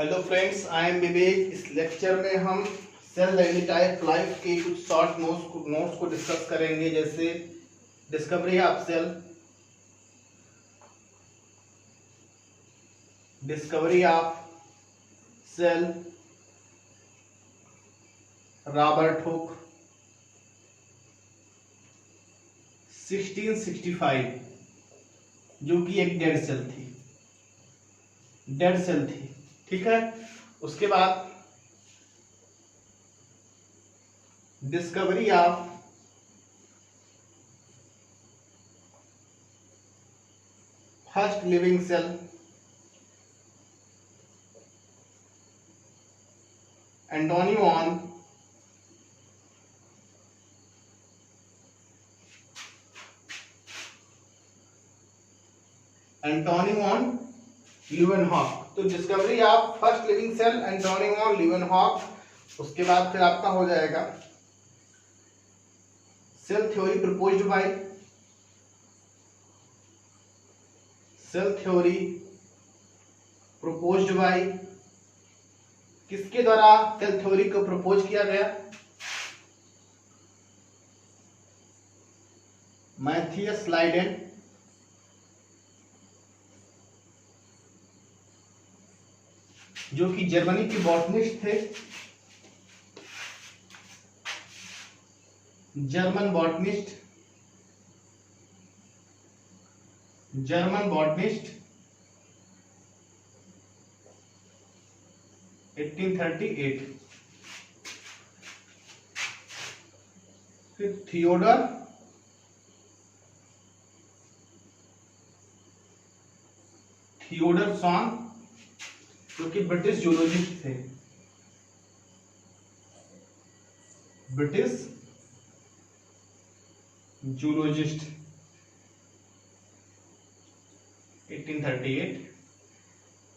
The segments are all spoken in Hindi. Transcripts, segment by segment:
हेलो फ्रेंड्स, आई एम विवेक। इस लेक्चर में हम सेल टाइप लाइफ के कुछ शॉर्ट नोट्स को डिस्कस करेंगे, जैसे discovery of cell, Robert Hooke, 1665, जो कि एक डेड सेल थी। ठीक है। उसके बाद discovery of first living cell, Antonie van Leeuwenhoek. तो discovery of first living cell, Antonie van Leeuwenhoek. उसके बाद फिर आपका हो जाएगा सेल थ्योरी प्रपोज्ड बाय किसके द्वारा सेल थ्योरी को प्रपोज किया गया? मैथियस लाइडेन, जो कि जर्मनी के बॉटनिस्ट थे, जर्मन बॉटनिस्ट 1838। फिर थियोडर सॉन, जो कि ब्रिटिश जूलॉजिस्ट थे,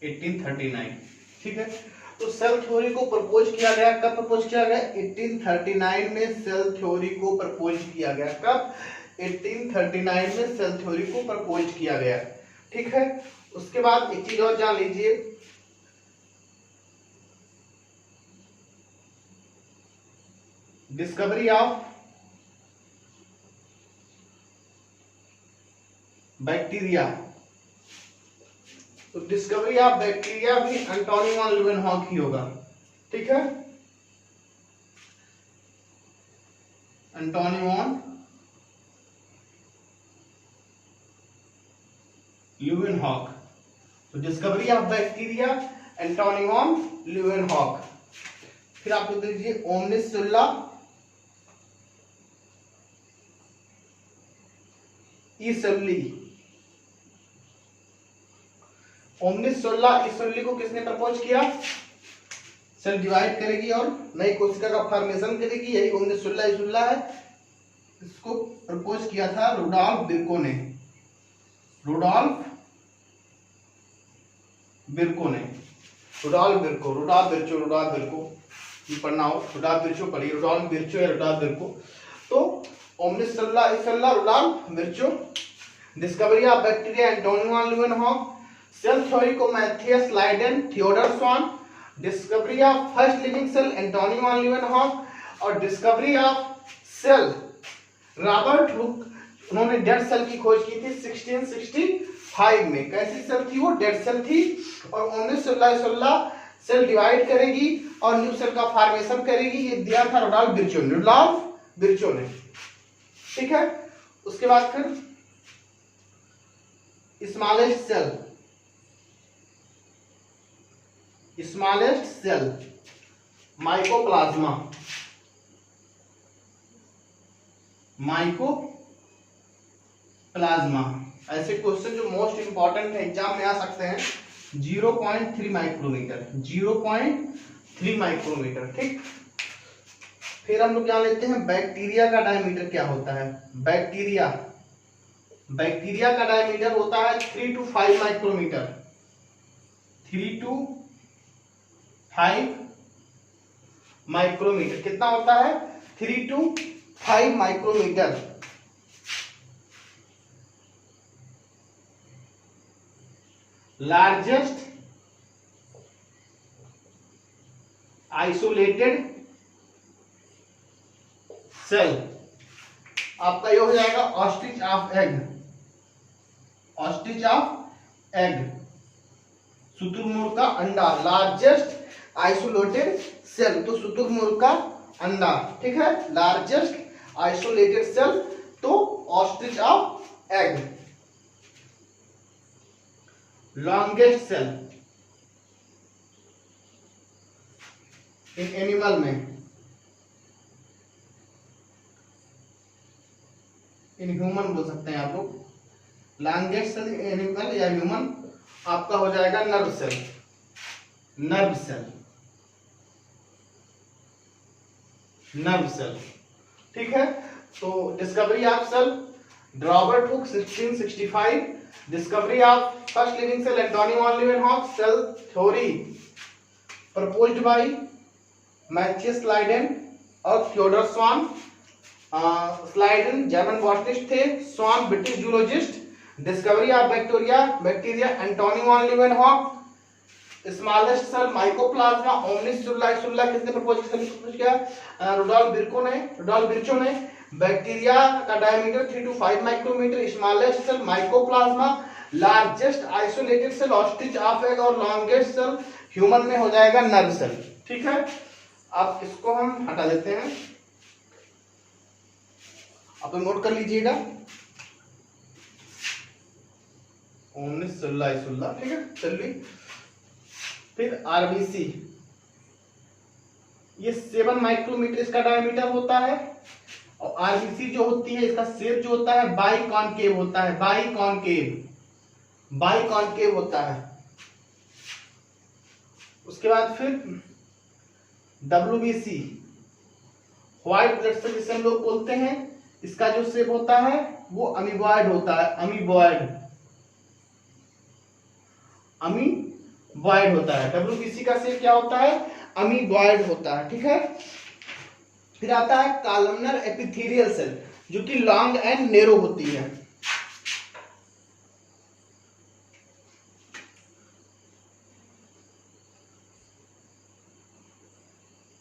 1839। ठीक है। तो सेल थ्योरी को प्रपोज किया गया। कब प्रपोज किया गया? 1839 में सेल थ्योरी को प्रपोज किया गया। कब? 1839 में सेल थ्योरी को प्रपोज किया गया। ठीक है। उसके बाद एक चीज और जान लीजिए, डिस्कवरी ऑफ बैक्टीरिया। तो डिस्कवरी ऑफ बैक्टीरिया भी एंटोनी वॉन ल्यूवेनहॉक ही होगा। ठीक है। Antonie van Leeuwenhoek. तो discovery of bacteria, Antonie van Leeuwenhoek. फिर आप लिख लीजिए ओमनिस सुल्ला इसुल्ली। ओमनिस सोल्ला इसुल्ली को किसने प्रपोज किया? सेल डिवाइड करेगी और नई कोशिका का फॉर्मेशन करेगी, यही ओमनिस सोल्ला इसुल्ला है। इसको प्रपोज किया था रुडॉल्फ बिर्को ने। रुडॉल्फ बिर्चो, ये पढ़ना हो, रुडॉल्फ बिर्चो पढ़िए, रुडॉल्फ बिर्चो या रुडॉल्फ बिर्को। तो ओमनिस सोल्ला इसुल्ला, Rudolf Virchow. Discovery of bacteria, Antonie van Leeuwenhoek. Cell theory को Matthias Schleiden, Theodor Schwann. Discovery of first living cell, Antonie van Leeuwenhoek. और discovery of cell, Robert Hooke. उन्होंने डेड सेल की खोज की थी 1665 में। कैसी सेल थी वो? डेड सेल थी। और 1916 सेल डिवाइड करेगी और न्यू सेल का फॉर्मेशन करेगी, ये दिया था रुडॉल्फ बिर्चो ने। ठीक है। उसके बाद फिर स्मॉलेस्ट सेल माइकोप्लाज्मा। ऐसे क्वेश्चन जो मोस्ट इंपॉर्टेंट है, एग्जाम में आ सकते हैं। 0.3 माइक्रोमीटर। ठीक। फिर हम लोग जान लेते हैं बैक्टीरिया का डायमीटर क्या होता है। बैक्टीरिया का डायमीटर होता है 3 to 5 माइक्रोमीटर। 3 to 5 माइक्रोमीटर कितना होता है? 3 to 5 micrometer. Largest isolated cell, आपका ये हो जाएगा ostrich of egg, ostrich of egg, शुतुरमुर्ग का अंडा, लार्जेस्ट आइसोलेटेड सेल, तो शुतुरमुर्ग का अंडा, ठीक है, लार्जेस्ट आइसोलेटेड सेल, तो ostrich of egg. Longest cell in animal में, इन ह्यूमन बोल सकते हैं आप लोग, लॉन्गेस्ट सेल एनिमल या ह्यूमन आपका हो जाएगा nerve cell, nerve cell, nerve cell, ठीक है। तो discovery of cell, Robert Hooke 1665, discovery of first living cell Antonie van Leeuwenhoek, cell theory proposed by Matthias Schleiden और Theodor Schwann. Schleiden German botanist थे, Schwann British zoologist. Discovery of bacteria Antonie van Leeuwenhoek. Smallest cell mycoplasma ओमनिस सुल्ला किसने प्रपोज किया? रुडोल्फ विर्चो ने। बैक्टीरिया का diameter 3 to 5 micrometer. Smallest cell mycoplasma, largest isolated cell ostrich of egg, और लॉन्गेस्ट सेल ह्यूमन में हो जाएगा नर्व सेल, ठीक है। अब इसको हम हटा देते हैं, आप नोट कर लीजिएगा, ओमनिस सुल्ला, ठीक है। चलिए फिर आरबीसी, ये 7 माइक्रोमीटर इसका डायमीटर होता है, और आरबीसी जो होती है इसका शेप जो होता है बाई कॉनकेव होता है, बाई कॉनकेव होता है। उसके बाद फिर डब्ल्यूबीसी, व्हाइट ब्लड सेल जिसे हम लोग बोलते हैं, इसका जो शेप होता है वो अमीबॉइड होता है, अमीबॉइड होता है। डब्ल्यूबीसी का शेप क्या होता है? अमीबॉइड होता है, ठीक है। फिर आता है कॉलमनर एपिथेलियल सेल, जो कि लॉन्ग एंड नैरो होती है।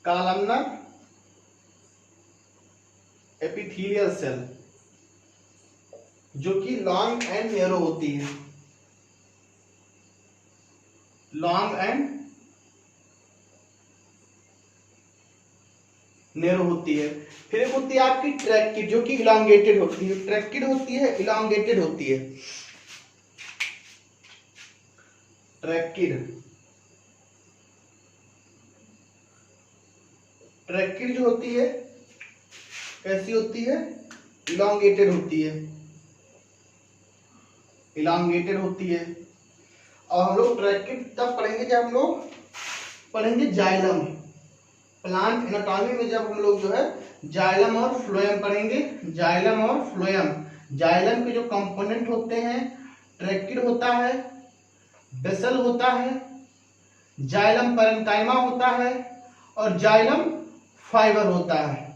कॉलमनर एपिथेलियल सेल जो कि लॉन्ग एंड नैरो होती है, लॉन्ग एंड नैरो होती है। फिर एक होती है आपकी ट्रैकिड, जो कि इलांगेटेड होती है, ट्रैकिड होती है, इलांगेटेड होती है। ट्रैकिड जो होती है कैसी होती है? इलांगेटेड होती है, इलांगेटेड होती है। और हम लोग ट्रैकिड तब पढ़ेंगे जब हम लोग पढ़ेंगे जाइलम, प्लांट एनाटॉमी में जब हम लोग जो है जाइलम और फ्लोएम पढ़ेंगे। जाइलम और फ्लोएम, जाइलम के जो कंपोनेंट होते हैं, ट्रैकिड होता है, बेसल होता है, जाइलम पैरेन्काइमा होता है, और जाइलम फाइबर होता है।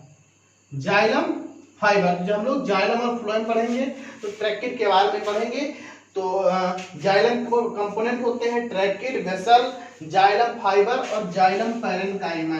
जाइलम फाइबर, जब हम लोग जाइलम और फ्लोएम पढ़ेंगे तो ट्रैकिड के बारे में पढ़ेंगे। तो जाइलम को कंपोनेंट होते हैं ट्रैकिड, बेसल, जाइलम फाइबर और जाइलम पैरेन्काइमा।